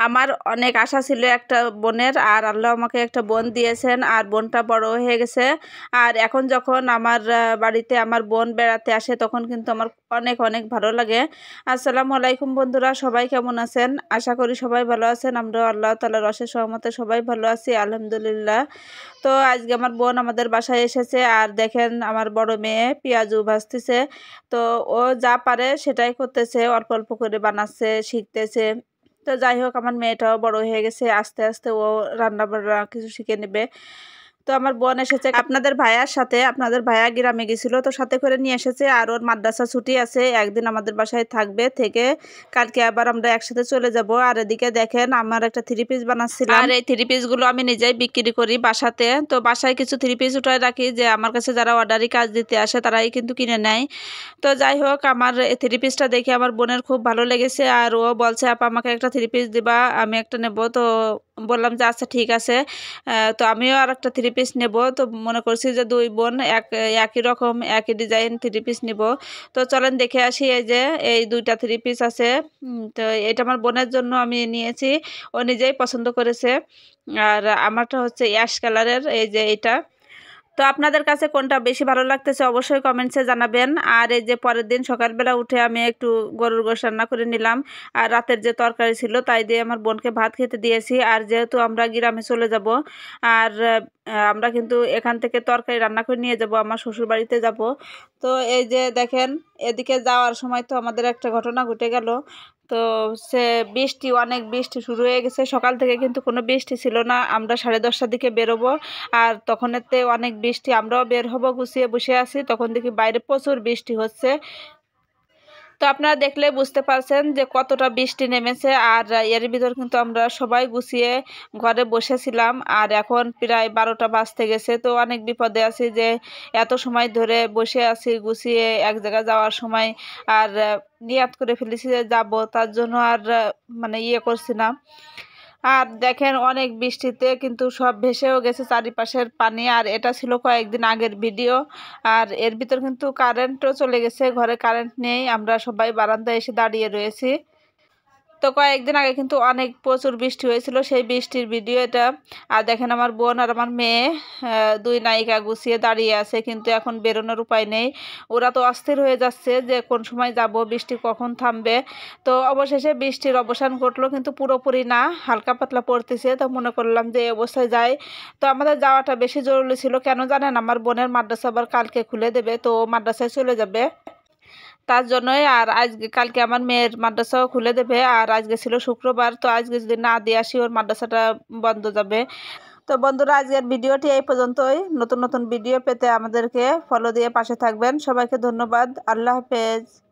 আমার অনেক আশা ছিল একটা বোনের, আর আল্লাহ আমাকে একটা বোন দিয়েছেন, আর বোনটা বড় হয়ে গেছে। আর এখন যখন আমার বাড়িতে আমার বোন বেড়াতে আসে তখন কিন্তু আমার অনেক অনেক ভালো লাগে। আসসালামু আলাইকুম বন্ধুরা, সবাই কেমন আছেন? আশা করি সবাই ভালো আছেন। আমরা আল্লাহ তাআলার অশেষ রহমতে সবাই ভালো আছি, আলহামদুলিল্লাহ। তো আজকে আমার বোন আমাদের বাসায় এসেছে, আর দেখেন আমার বড় মেয়ে পেঁয়াজু ভাজতেছে। তো ও যা পারে সেটাই করতেছে, অল্প অল্প করে বানাচ্ছে, শিখতেছে। তো যাই হোক, আমার মেয়েটাও বড় হয়ে গেছে, আস্তে আস্তে ও রান্না বান্না কিছু শিখে নেবে। তো আমার বোন এসেছে আপনাদের ভাইয়ার সাথে, আপনাদের ভাইয়া গ্রামে গেছিল, তো সাথে করে নিয়ে এসেছে। আর ওর মাদ্রাসা ছুটি আছে, একদিন আমাদের বাসায় থাকবে, থেকে কালকে আবার আমরা একসাথে চলে যাব। আর এদিকে দেখেন আমার একটা থ্রি পিস বানাচ্ছিলাম, আর এই থ্রি পিসগুলো আমি নিজেই বিক্রি করি বাসাতে। তো বাসায় কিছু থ্রি পিস উঠায় রাখি, যে আমার কাছে যারা অর্ডারি কাজ দিতে আসে তারাই কিন্তু কিনে নেয়। তো যাই হোক, আমার এই থ্রি পিসটা দেখে আমার বোনের খুব ভালো লেগেছে, আর ও বলছে আপা আমাকে একটা থ্রি পিস দিবা, আমি একটা নেব। তো বললাম যে আচ্ছা ঠিক আছে। তো আমিও আর একটা থ্রি পিস নেব। তো মনে করছি যে দুই বোন একই রকম একই ডিজাইন থ্রি পিস নিব। তো চলেন দেখে আসি। এই যে এই দুইটা থ্রি পিস আছে। তো এটা আমার বোনের জন্য আমি নিয়েছি, ও নিজেই পছন্দ করেছে। আর আমারটা হচ্ছে অ্যাশ কালারের, এই যে এটা। তো আপনাদের কাছে কোনটা বেশি ভালো লাগতেছে অবশ্যই কমেন্টসে জানাবেন। আর এই যে পরের দিন সকালবেলা উঠে আমি একটু গরুর গোশত রান্না করে নিলাম, আর রাতের যে তরকারি ছিল তাই দিয়ে আমার বোনকে ভাত খেতে দিয়েছি। আর যেহেতু আমরা গ্রামে চলে যাব, আর আমরা কিন্তু এখান থেকে তরকারি রান্না করে নিয়ে যাব, আমার শ্বশুর বাড়িতে যাব। তো এই যে দেখেন, এদিকে যাওয়ার সময় তো আমাদের একটা ঘটনা ঘটে গেল। তো সে বৃষ্টি, অনেক বৃষ্টি শুরু হয়ে গেছে, সকাল থেকে কিন্তু কোনো বৃষ্টি ছিল না। আমরা 10:30টার দিকে বেরোবো, আর তখনেতে অনেক বৃষ্টি, আমরাও বের হব গুছিয়ে বসে আছি, তখন দেখি বাইরে প্রচুর বৃষ্টি হচ্ছে। তো আপনারা দেখলে বুঝতে পারছেন যে কতটা বৃষ্টি নেমেছে। আর এর ভিতর কিন্তু আমরা সবাই গুছিয়ে ঘরে বসেছিলাম, আর এখন প্রায় 12টা বাজতে গেছে। তো অনেক বিপদে আছি যে এত সময় ধরে বসে আছি গুছিয়ে এক জায়গায় যাওয়ার সময়, আর নিয়াত করে ফেলেছি যে যাবো, তার জন্য আর মানে ইয়ে করছি না। আর দেখেন অনেক বৃষ্টিতে কিন্তু সব ভেসেও গেছে চারিপাশের পানি, আর এটা ছিল কয়েকদিন আগের ভিডিও। আর এর ভিতর কিন্তু কারেন্টও চলে গেছে, ঘরে কারেন্ট নেই, আমরা সবাই বারান্দায় এসে দাঁড়িয়ে রয়েছি। তো কয়েকদিন আগে কিন্তু অনেক প্রচুর বৃষ্টি হয়েছিল, সেই বৃষ্টির ভিডিও এটা। আর দেখেন আমার বোন আর আমার মেয়ে দুই নায়িকা গুছিয়ে দাঁড়িয়ে আছে, কিন্তু এখন বেরোনোর উপায় নেই। ওরা তো অস্থির হয়ে যাচ্ছে যে কোন সময় যাব, বৃষ্টি কখন থামবে। তো অবশেষে বৃষ্টির অবসান ঘটলো, কিন্তু পুরোপুরি না, হালকা পাতলা পড়তেছে। তো মনে করলাম যে এই অবস্থায় যাই। তো আমাদের যাওয়াটা বেশি জরুরি ছিল, কেন জানেন? আমার বোনের মাদ্রাসা আবার কালকে খুলে দেবে, তো ও মাদ্রাসায় চলে যাবে, তার জন্যই। আর আজকে কালকে আমার মেয়ের মাদ্রাসাও খুলে দেবে, আর আজকে ছিল শুক্রবার, তো আজকে যদি না দিয়ে আসি ওর মাদ্রাসাটা বন্ধ যাবে। তো বন্ধুরা, আজকের ভিডিওটি এই পর্যন্তই। নতুন নতুন ভিডিও পেতে আমাদেরকে ফলো দিয়ে পাশে থাকবেন। সবাইকে ধন্যবাদ। আল্লাহ হাফেজ।